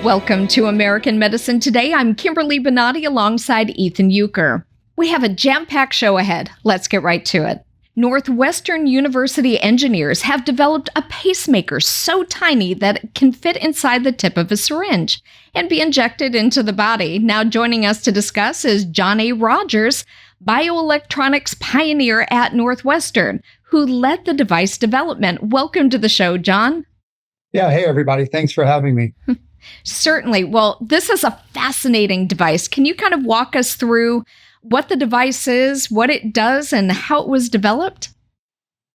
Welcome to American Medicine Today. I'm Kimberly Bonati alongside Ethan Youker. We have a jam-packed show ahead. Let's get right to it. Northwestern University engineers have developed a pacemaker so tiny that it can fit inside the tip of a syringe and be injected into the body. Now joining us to discuss is John A. Rogers, Bioelectronics pioneer at Northwestern, who led the device development. Welcome to the show, John. Yeah, hey everybody. Thanks for having me. Certainly. Well, this is a fascinating device. Can you kind of walk us through what the device is, what it does, and how it was developed?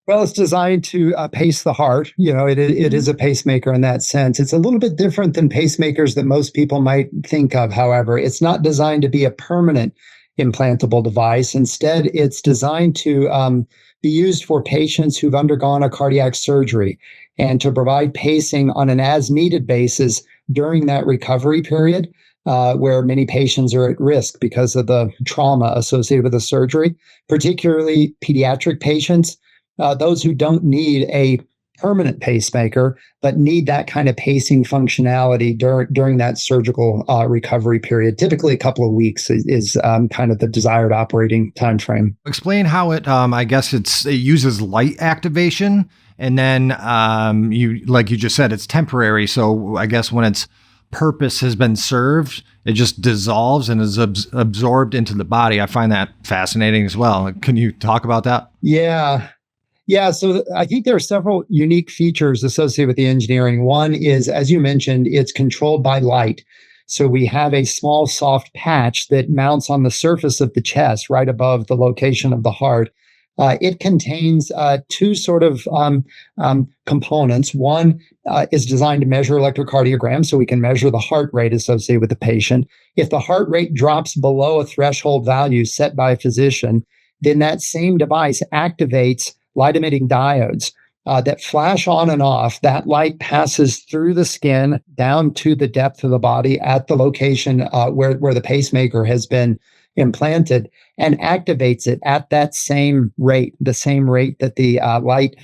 Well, it's designed to pace the heart. It is a pacemaker in that sense. It's a little bit different than pacemakers that most people might think of, however. It's not designed to be a permanent implantable device. Instead, it's designed to be used for patients who've undergone a cardiac surgery and to provide pacing on an as-needed basis during that recovery period, where many patients are at risk because of the trauma associated with the surgery, particularly pediatric patients, those who don't need a permanent pacemaker, but need that kind of pacing functionality during that surgical recovery period. Typically, a couple of weeks is kind of the desired operating time frame. Explain how it, I guess it uses light activation. And then like you just said, it's temporary. So I guess when its purpose has been served, it just dissolves and is absorbed into the body. I find that fascinating as well. Can you talk about that? Yeah. So I think there are several unique features associated with the engineering. One is, as you mentioned, it's controlled by light. So we have a small soft patch that mounts on the surface of the chest, right above the location of the heart. It contains two sort of components. One is designed to measure electrocardiogram, so we can measure the heart rate associated with the patient. If the heart rate drops below a threshold value set by a physician, then that same device activates light-emitting diodes that flash on and off. That light passes through the skin down to the depth of the body at the location where the pacemaker has been implanted, and activates it at that same rate, the same rate that the light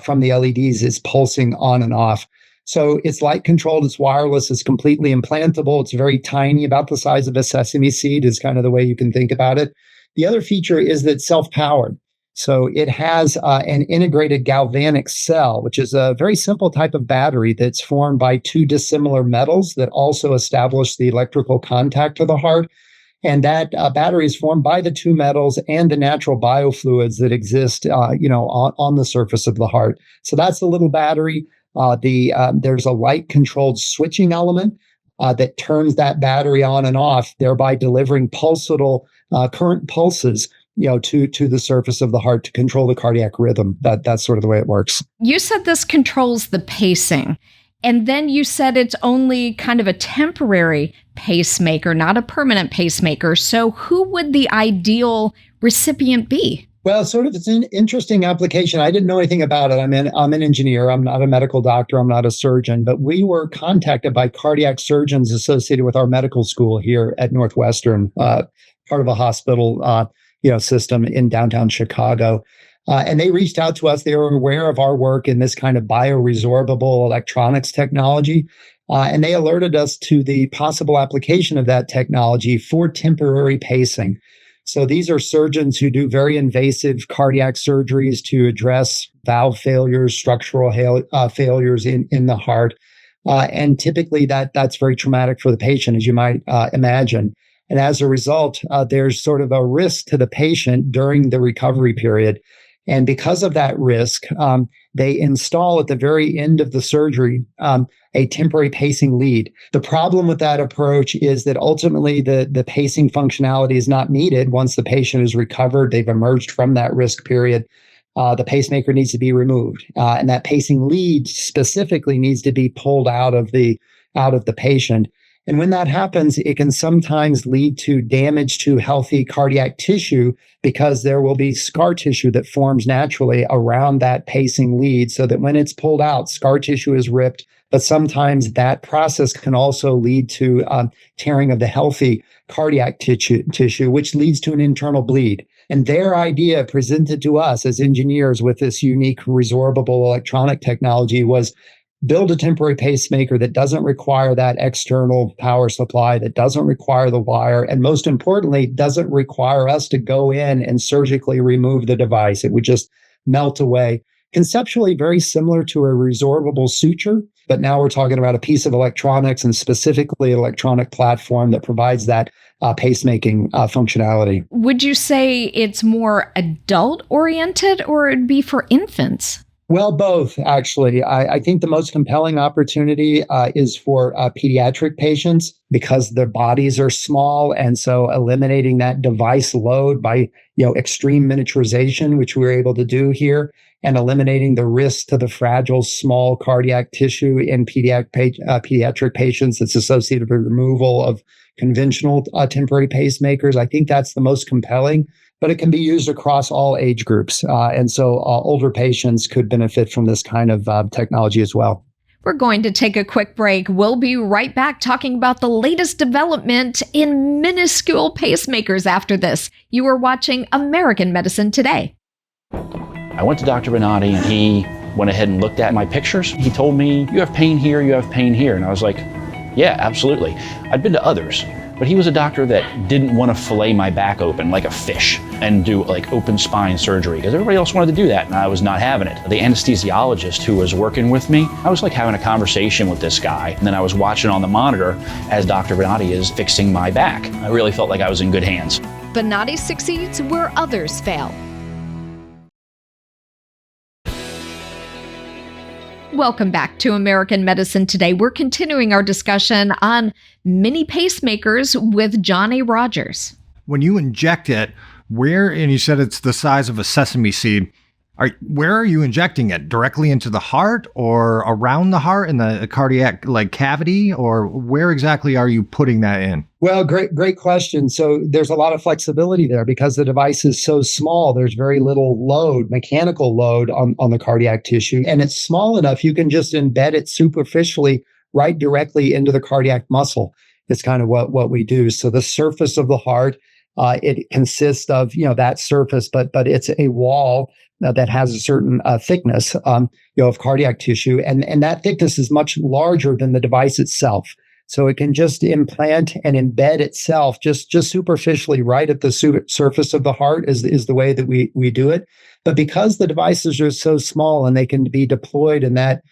from the LEDs is pulsing on and off. So it's light controlled, it's wireless, it's completely implantable, it's very tiny, about the size of a sesame seed is kind of the way you can think about it. The other feature is that it's self-powered. So it has an integrated galvanic cell, which is a very simple type of battery that's formed by two dissimilar metals that also establish the electrical contact of the heart. And that battery is formed by the two metals and the natural biofluids that exist, on the surface of the heart. So that's the little battery. There's a light-controlled switching element that turns that battery on and off, thereby delivering pulsatile current pulses, to the surface of the heart to control the cardiac rhythm. That's sort of the way it works. You said this controls the pacing. And then you said it's only kind of a temporary pacemaker, not a permanent pacemaker. So who would the ideal recipient be? Well, it's an interesting application. I didn't know anything about it. I'm an engineer. I'm not a medical doctor. I'm not a surgeon. But we were contacted by cardiac surgeons associated with our medical school here at Northwestern, part of a hospital system in downtown Chicago. And they reached out to us. They were aware of our work in this kind of bioresorbable electronics technology. And they alerted us to the possible application of that technology for temporary pacing. So these are surgeons who do very invasive cardiac surgeries to address valve failures, structural failures in the heart. And typically that's very traumatic for the patient, as you might imagine. And as a result, there's sort of a risk to the patient during the recovery period. And because of that risk, they install at the very end of the surgery a temporary pacing lead. The problem with that approach is that ultimately the pacing functionality is not needed once the patient is recovered. They've emerged from that risk period. The pacemaker needs to be removed, and that pacing lead specifically needs to be pulled out of the patient. And when that happens, it can sometimes lead to damage to healthy cardiac tissue because there will be scar tissue that forms naturally around that pacing lead, so that when it's pulled out, scar tissue is ripped. But sometimes that process can also lead to tearing of the healthy cardiac tissue, which leads to an internal bleed. And their idea presented to us as engineers with this unique resorbable electronic technology was, build a temporary pacemaker that doesn't require that external power supply, that doesn't require the wire, and most importantly, doesn't require us to go in and surgically remove the device. It would just melt away. Conceptually very similar to a resorbable suture, but now we're talking about a piece of electronics and specifically an electronic platform that provides that pacemaking functionality. Would you say it's more adult-oriented or it'd be for infants? Well, both, actually. I think the most compelling opportunity is for pediatric patients because their bodies are small. And so eliminating that device load by extreme miniaturization, which we were able to do here, and eliminating the risk to the fragile, small cardiac tissue in pediatric patients that's associated with removal of conventional temporary pacemakers. I think that's the most compelling, but it can be used across all age groups. And so older patients could benefit from this kind of technology as well. We're going to take a quick break. We'll be right back talking about the latest development in minuscule pacemakers after this. You are watching American Medicine Today. I went to Dr. Bonati and he went ahead and looked at my pictures. He told me, you have pain here, you have pain here. And I was like, yeah, absolutely. I'd been to others, but he was a doctor that didn't want to fillet my back open like a fish and do like open spine surgery because everybody else wanted to do that and I was not having it. The anesthesiologist who was working with me, I was like having a conversation with this guy and then I was watching on the monitor as Dr. Bonati is fixing my back. I really felt like I was in good hands. Bonati succeeds where others fail. Welcome back to American Medicine Today. We're continuing our discussion on mini pacemakers with Johnny Rogers. When you inject it, and you said it's the size of a sesame seed, where are you injecting it? Directly into the heart or around the heart in the cardiac cavity, or where exactly are you putting that in? Well, great question. So there's a lot of flexibility there because the device is so small. There's very little load, mechanical load on the cardiac tissue. And it's small enough you can just embed it superficially right directly into the cardiac muscle. It's kind of what we do. So the surface of the heart, it consists of, that surface, but it's a wall that has a certain thickness, of cardiac tissue. And that thickness is much larger than the device itself. So it can just implant and embed itself just superficially right at the surface of the heart is the way that we do it. But because the devices are so small and they can be deployed in that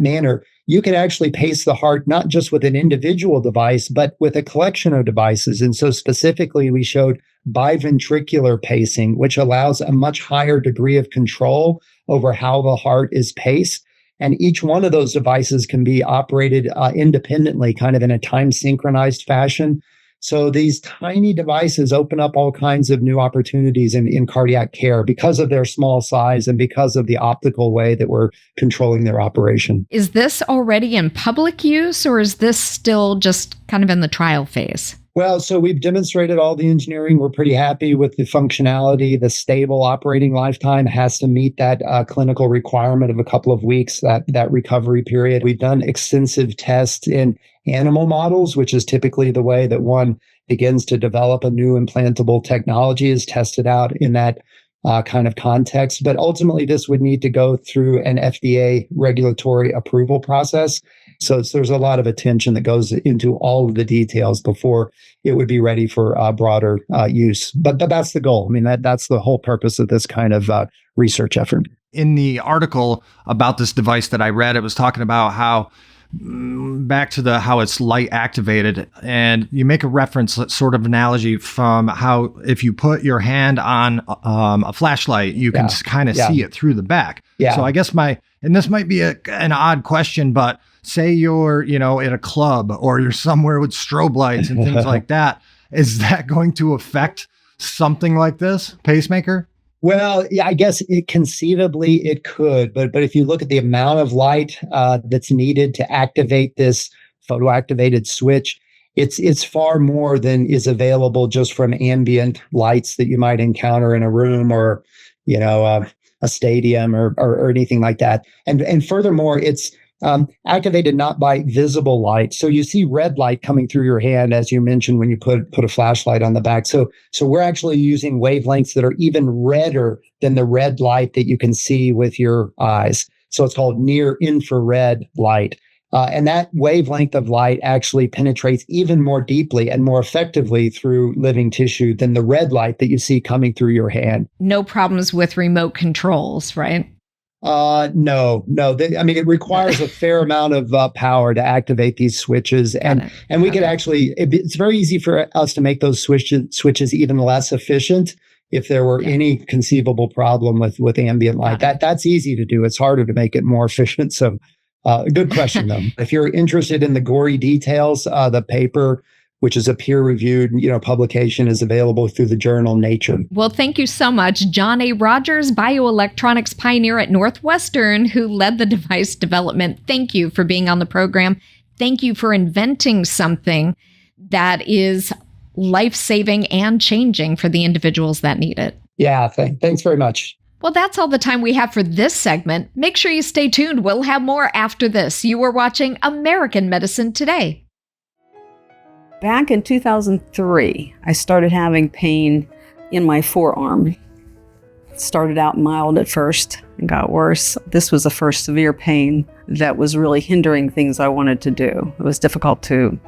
manner, you can actually pace the heart not just with an individual device, but with a collection of devices. And so specifically, we showed biventricular pacing, which allows a much higher degree of control over how the heart is paced. And each one of those devices can be operated independently, kind of in a time synchronized fashion. So these tiny devices open up all kinds of new opportunities in cardiac care because of their small size and because of the optical way that we're controlling their operation. Is this already in public use or is this still just kind of in the trial phase? Well, so we've demonstrated all the engineering. We're pretty happy with the functionality. The stable operating lifetime has to meet that clinical requirement of a couple of weeks, that recovery period. We've done extensive tests in animal models, which is typically the way that one begins to develop a new implantable technology, is tested out in that kind of context. But ultimately, this would need to go through an FDA regulatory approval process. So there's a lot of attention that goes into all of the details before it would be ready for broader use. But that's the goal. I mean, that's the whole purpose of this kind of research effort. In the article about this device that I read, it was talking about how back to how it's light activated, and you make a reference, sort of analogy from how if you put your hand on a flashlight, you can kind of see it through the back. Yeah. So I guess and this might be an odd question, but say you're, at a club or you're somewhere with strobe lights and things like that. Is that going to affect something like this pacemaker? Well, yeah, I guess conceivably it could, but if you look at the amount of light that's needed to activate this photoactivated switch, it's far more than is available just from ambient lights that you might encounter in a room or, a stadium or anything like that. And furthermore, it's activated not by visible light. So you see red light coming through your hand, as you mentioned, when you put a flashlight on the back. So we're actually using wavelengths that are even redder than the red light that you can see with your eyes. So it's called near infrared light. And that wavelength of light actually penetrates even more deeply and more effectively through living tissue than the red light that you see coming through your hand. No problems with remote controls, right? No. It requires a fair amount of power to activate these switches. And we could actually, it's very easy for us to make those switches even less efficient if there were any conceivable problem with ambient light. That's easy to do. It's harder to make it more efficient. So good question, though. If you're interested in the gory details, the paper, which is a peer-reviewed, publication, is available through the journal Nature. Well, thank you so much, John A. Rogers, bioelectronics pioneer at Northwestern, who led the device development. Thank you for being on the program. Thank you for inventing something that is life-saving and changing for the individuals that need it. Yeah, thanks very much. Well, that's all the time we have for this segment. Make sure you stay tuned. We'll have more after this. You are watching American Medicine Today. Back in 2003, I started having pain in my forearm. It started out mild at first and got worse. This was the first severe pain that was really hindering things I wanted to do. It was difficult to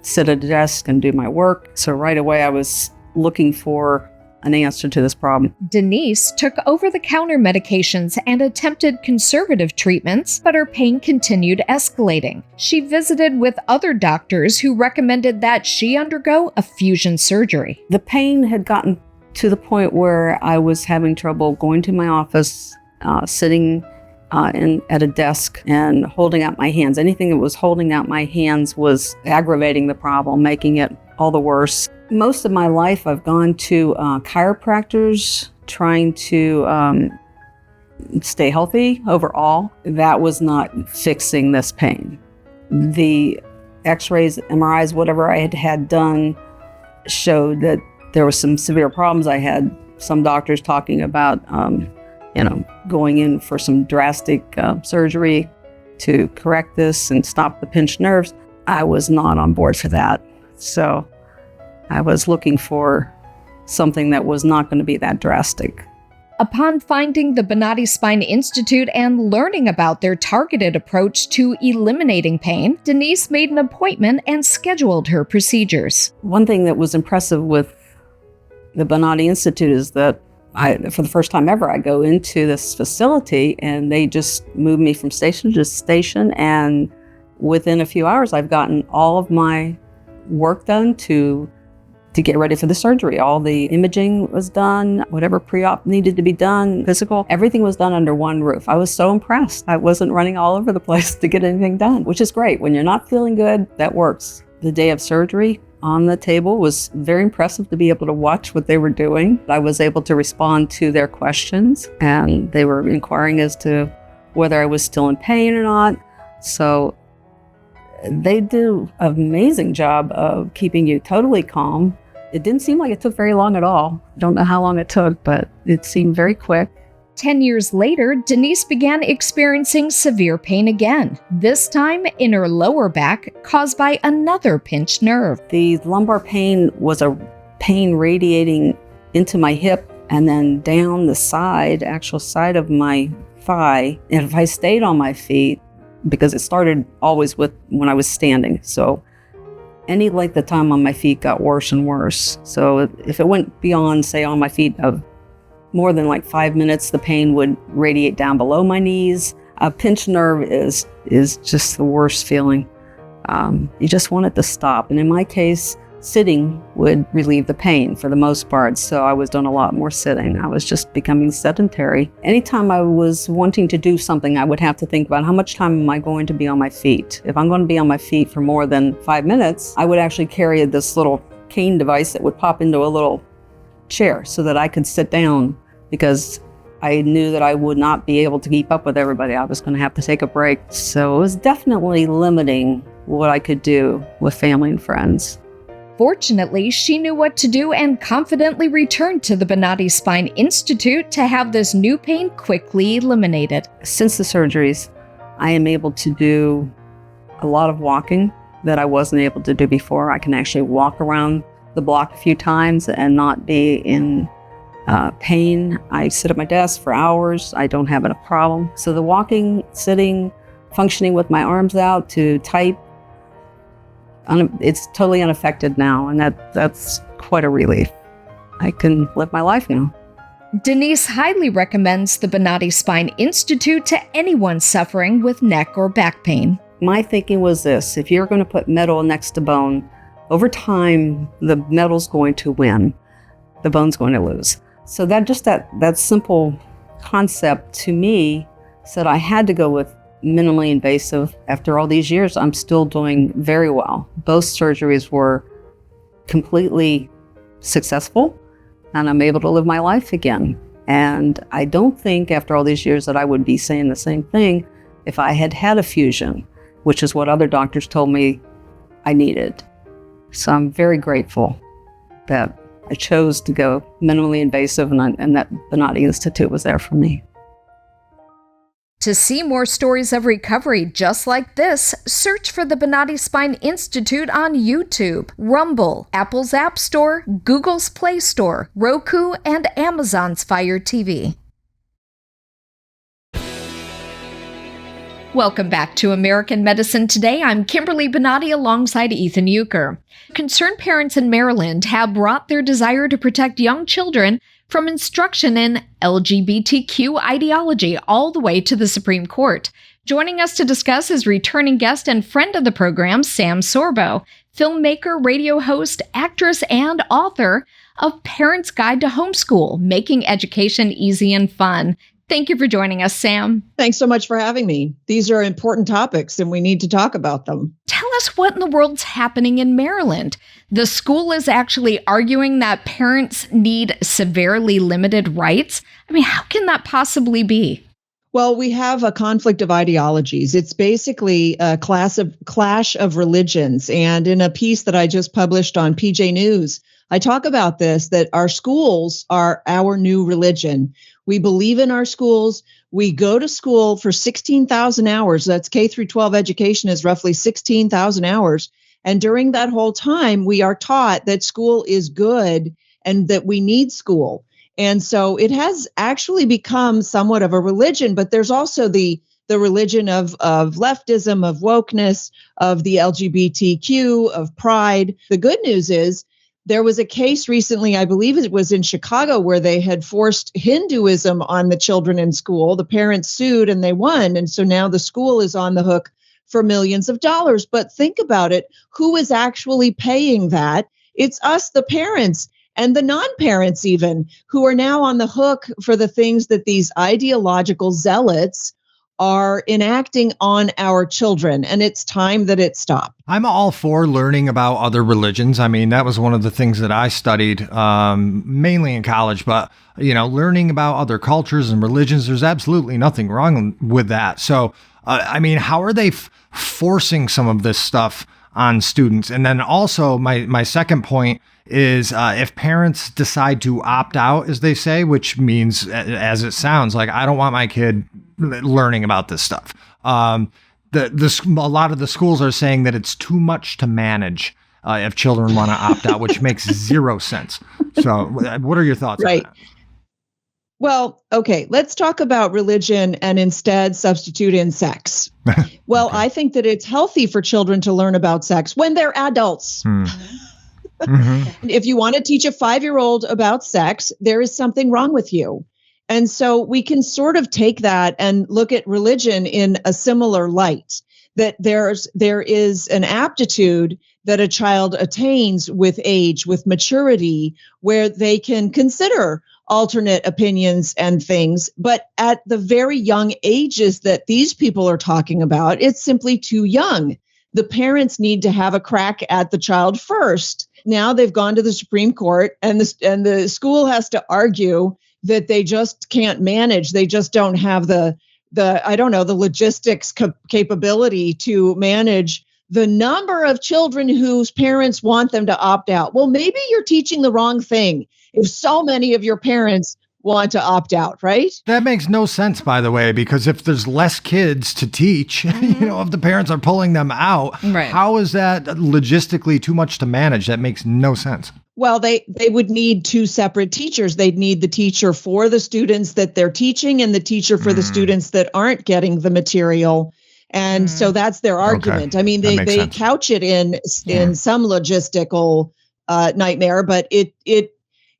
sit at a desk and do my work. So right away, I was looking for an answer to this problem. Denise took over-the-counter medications and attempted conservative treatments, but her pain continued escalating. She visited with other doctors who recommended that she undergo a fusion surgery. The pain had gotten to the point where I was having trouble going to my office, sitting at a desk and holding out my hands. Anything that was holding out my hands was aggravating the problem, making it all the worse. Most of my life, I've gone to chiropractors trying to stay healthy overall. That was not fixing this pain. The x-rays, MRIs, whatever I had done showed that there were some severe problems. I had some doctors talking about, going in for some drastic surgery to correct this and stop the pinched nerves. I was not on board for that. So I was looking for something that was not going to be that drastic. Upon finding the Bonati Spine Institute and learning about their targeted approach to eliminating pain, Denise made an appointment and scheduled her procedures. One thing that was impressive with the Bonati Institute is that for the first time ever, I go into this facility and they just move me from station to station. And within a few hours, I've gotten all of my work done to get ready for the surgery. All the imaging was done, whatever pre-op needed to be done, physical, everything was done under one roof. I was so impressed. I wasn't running all over the place to get anything done, which is great. When you're not feeling good, that works. The day of surgery on the table was very impressive to be able to watch what they were doing. I was able to respond to their questions, and they were inquiring as to whether I was still in pain or not. So they do an amazing job of keeping you totally calm. It didn't seem like it took very long at all. I don't know how long it took, but it seemed very quick. 10 years later, Denise began experiencing severe pain again, this time in her lower back, caused by another pinched nerve. The lumbar pain was a pain radiating into my hip and then down the side, actual side of my thigh. And if I stayed on my feet, because it started always with when I was standing, so any length of time on my feet got worse and worse. So if it went beyond, say, on my feet of more than like 5 minutes, the pain would radiate down below my knees. A pinched nerve is just the worst feeling. You just want it to stop. And in my case, sitting would relieve the pain for the most part. So I was doing a lot more sitting. I was just becoming sedentary. Anytime I was wanting to do something, I would have to think about how much time am I going to be on my feet? If I'm going to be on my feet for more than 5 minutes, I would actually carry this little cane device that would pop into a little chair so that I could sit down, because I knew that I would not be able to keep up with everybody. I was going to have to take a break. So it was definitely limiting what I could do with family and friends. Fortunately, she knew what to do and confidently returned to the Bonati Spine Institute to have this new pain quickly eliminated. Since the surgeries, I am able to do a lot of walking that I wasn't able to do before. I can actually walk around the block a few times and not be in pain. I sit at my desk for hours. I don't have a problem. So the walking, sitting, functioning with my arms out to type, it's totally unaffected now, and that's quite a relief. I can live my life now. Denise highly recommends the Bonati Spine Institute to anyone suffering with neck or back pain. My thinking was this: if you're going to put metal next to bone, over time, the metal's going to win. The bone's going to lose. So that simple concept to me said I had to go with minimally invasive. After all these years, I'm still doing very well. Both surgeries were completely successful, and I'm able to live my life again. And I don't think after all these years that I would be saying the same thing if I had had a fusion, which is what other doctors told me I needed. So I'm very grateful that I chose to go minimally invasive, and that Bonati Institute was there for me. To see more stories of recovery just like this, search for the Bonati Spine Institute on YouTube, Rumble, Apple's App Store, Google's Play Store, Roku, and Amazon's Fire TV. Welcome back to American Medicine Today. I'm Kimberly Bonati alongside Ethan Youker. Concerned parents in Maryland have brought their desire to protect young children from instruction in LGBTQ ideology all the way to the Supreme Court. Joining us to discuss is returning guest and friend of the program, Sam Sorbo, filmmaker, radio host, actress, and author of Parents' Guide to Homeschool, Making Education Easy and Fun. Thank you for joining us, Sam. Thanks so much for having me. These are important topics and we need to talk about them. Tell us what in the world's happening in Maryland. The school is actually arguing that parents need severely limited rights. I mean, how can that possibly be? Well, we have a conflict of ideologies. It's basically a clash of religions. And in a piece that I just published on PJ News, I talk about this, that our schools are our new religion. We believe in our schools. We go to school for 16,000 hours. That's K through 12 education is roughly 16,000 hours. And during that whole time, we are taught that school is good and that we need school. And so it has actually become somewhat of a religion, but there's also the religion of leftism, of wokeness, of the LGBTQ, of pride. The good news is there was a case recently, I believe it was in Chicago, where they had forced Hinduism on the children in school. The parents sued and they won. And so now the school is on the hook for millions of dollars. But think about it. Who is actually paying that? It's us, the parents, and the non-parents even, who are now on the hook for the things that these ideological zealots are enacting on our children, and it's time that it stop. I'm all for learning about other religions. I mean, that was one of the things that I studied mainly in college, but, learning about other cultures and religions, there's absolutely nothing wrong with that. So, how are they forcing some of this stuff on students? And then also my second point is if parents decide to opt out, as they say, which means, as it sounds like, I don't want my kid learning about this stuff. A lot of the schools are saying that it's too much to manage if children want to opt out, which makes zero sense. So what are your thoughts on that? Well, okay, let's talk about religion and instead substitute in sex. Well, okay. I think that it's healthy for children to learn about sex when they're adults. Mm-hmm. If you want to teach a 5-year-old about sex, there is something wrong with you. And so we can sort of take that and look at religion in a similar light, that there is an aptitude that a child attains with age, with maturity, where they can consider alternate opinions and things. But at the very young ages that these people are talking about, it's simply too young. The parents need to have a crack at the child first. Now they've gone to the Supreme Court, and the school has to argue that they just can't manage. They just don't have the logistics capability to manage the number of children whose parents want them to opt out. Well, maybe you're teaching the wrong thing if so many of your parents want to opt out, right? That makes no sense, by the way, because if there's less kids to teach, if the parents are pulling them out, right. How is that logistically too much to manage? That makes no sense. Well, they would need two separate teachers. They'd need the teacher for the students that they're teaching and the teacher for the students that aren't getting the material. And so that's their argument. I mean, they couch it in some logistical nightmare, but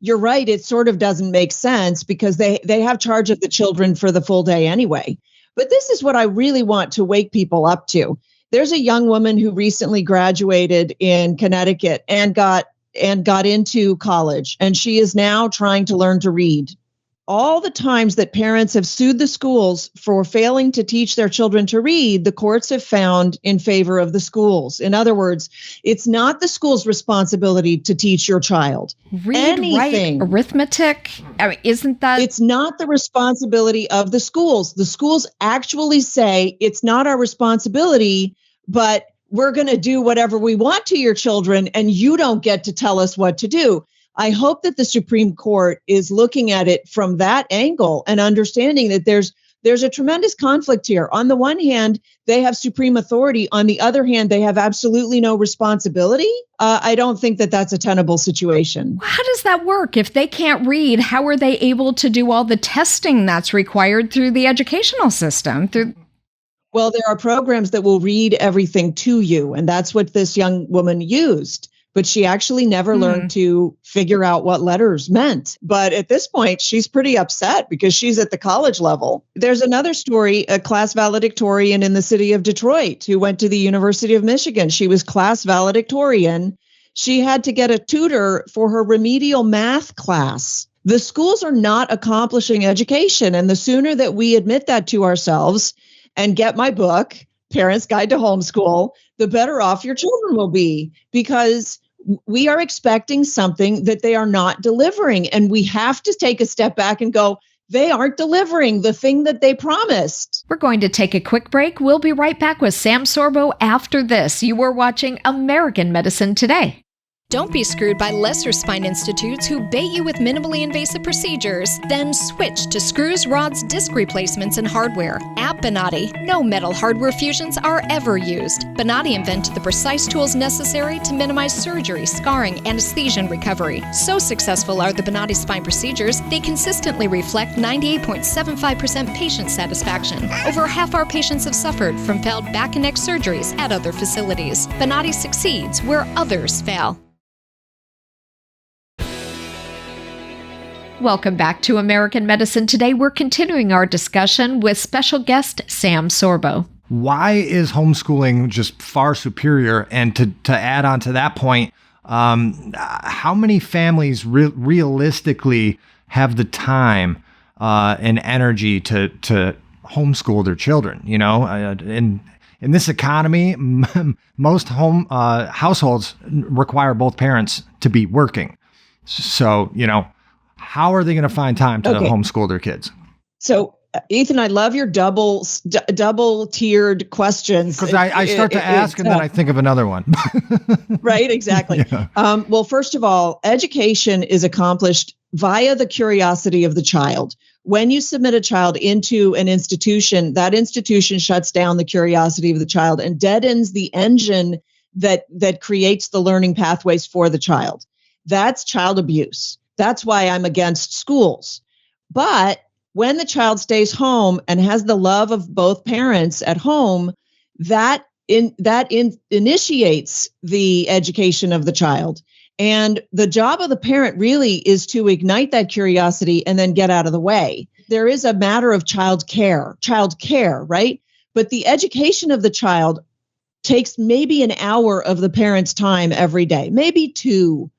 you're right. It sort of doesn't make sense because they have charge of the children for the full day anyway. But this is what I really want to wake people up to. There's a young woman who recently graduated in Connecticut and got into college, and she is now trying to learn to read. All the times that parents have sued the schools for failing to teach their children to read, the courts have found in favor of the schools. In other words, it's not the school's responsibility to teach your child anything. Write, arithmetic. I mean, isn't that? It's not the responsibility of the schools. The schools actually say it's not our responsibility, but we're going to do whatever we want to your children, and you don't get to tell us what to do. I hope that the Supreme Court is looking at it from that angle and understanding that there's a tremendous conflict here. On the one hand, they have supreme authority. On the other hand, they have absolutely no responsibility. I don't think that that's a tenable situation. How does that work? If they can't read, how are they able to do all the testing that's required through the educational system? Well, there are programs that will read everything to you, and that's what this young woman used. But she actually never learned to figure out what letters meant. But at this point, she's pretty upset because she's at the college level. There's another story, a class valedictorian in the city of Detroit who went to the University of Michigan. She was class valedictorian. She had to get a tutor for her remedial math class. The schools are not accomplishing education. And the sooner that we admit that to ourselves and get my book, Parents' Guide to Homeschool, the better off your children will be, because we are expecting something that they are not delivering. And we have to take a step back and go, they aren't delivering the thing that they promised. We're going to take a quick break. We'll be right back with Sam Sorbo after this. You are watching American Medicine Today. Don't be screwed by lesser spine institutes who bait you with minimally invasive procedures, then switch to screws, rods, disc replacements, and hardware. At Bonati, no metal hardware fusions are ever used. Bonati invented the precise tools necessary to minimize surgery, scarring, anesthesia, and recovery. So successful are the Bonati Spine Procedures, they consistently reflect 98.75% patient satisfaction. Over half our patients have suffered from failed back and neck surgeries at other facilities. Bonati succeeds where others fail. Welcome back to American Medicine Today. We're continuing our discussion with special guest Sam Sorbo. Why is homeschooling just far superior? And to add on to that point, how many families realistically have the time and energy to homeschool their children? You know, in this economy, most households require both parents to be working. So, you know, how are they going to find time to homeschool their kids? So, Ethan, I love your double-tiered questions. Because I start to ask and then I think of another one. Right, exactly. Yeah. Well, first of all, education is accomplished via the curiosity of the child. When you submit a child into an institution, that institution shuts down the curiosity of the child and deadens the engine that creates the learning pathways for the child. That's child abuse. That's why I'm against schools. But when the child stays home and has the love of both parents at home, that initiates the education of the child. And the job of the parent really is to ignite that curiosity and then get out of the way. There is a matter of child care, right? But the education of the child takes maybe an hour of the parent's time every day, maybe 2.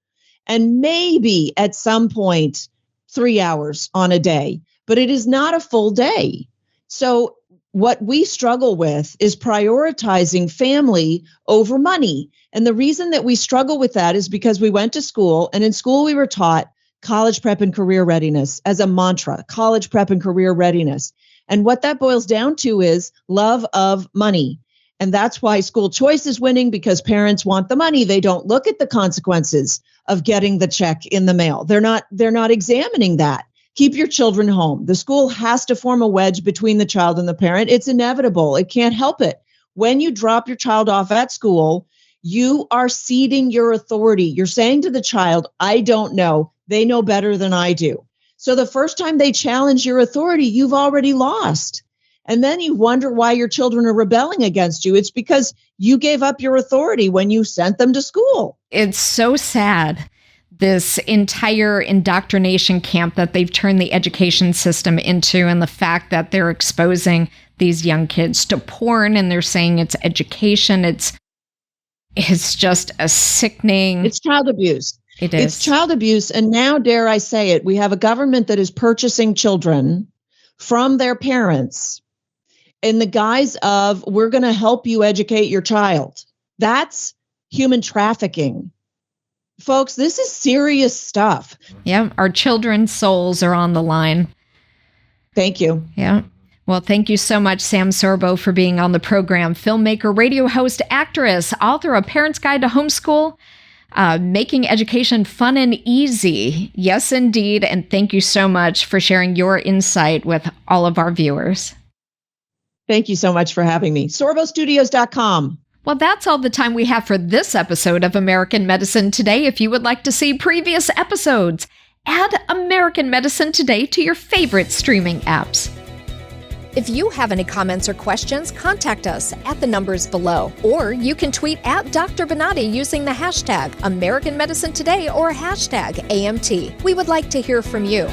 And maybe at some point, 3 hours on a day, but it is not a full day. So what we struggle with is prioritizing family over money. And the reason that we struggle with that is because we went to school, and in school we were taught college prep and career readiness as a mantra, college prep and career readiness. And what that boils down to is love of money. And that's why school choice is winning, because parents want the money. They don't look at the consequences of getting the check in the mail. They're not examining that. Keep your children home. The school has to form a wedge between the child and the parent. It's inevitable. It can't help it. When you drop your child off at school, You are ceding your authority. You're saying to the child, I don't know. They know better than I do. So the first time they challenge your authority, you've already lost. And then you wonder why your children are rebelling against you. It's because you gave up your authority when you sent them to school. It's so sad, this entire indoctrination camp that they've turned the education system into, and the fact that they're exposing these young kids to porn and they're saying it's education. It's just a sickening. It's child abuse. It is. It's child abuse. And now, dare I say it, we have a government that is purchasing children from their parents in the guise of, we're going to help you educate your child. That's human trafficking. Folks, this is serious stuff. Yeah, our children's souls are on the line. Thank you. Yeah. Well, thank you so much, Sam Sorbo, for being on the program. Filmmaker, radio host, actress, author of Parents Guide to Homeschool, making education fun and easy. Yes, indeed. And thank you so much for sharing your insight with all of our viewers. Thank you so much for having me. SorboStudios.com. Well, that's all the time we have for this episode of American Medicine Today. If you would like to see previous episodes, add American Medicine Today to your favorite streaming apps. If you have any comments or questions, contact us at the numbers below. Or you can tweet at Dr. Bonati using the hashtag American Medicine Today or hashtag AMT. We would like to hear from you.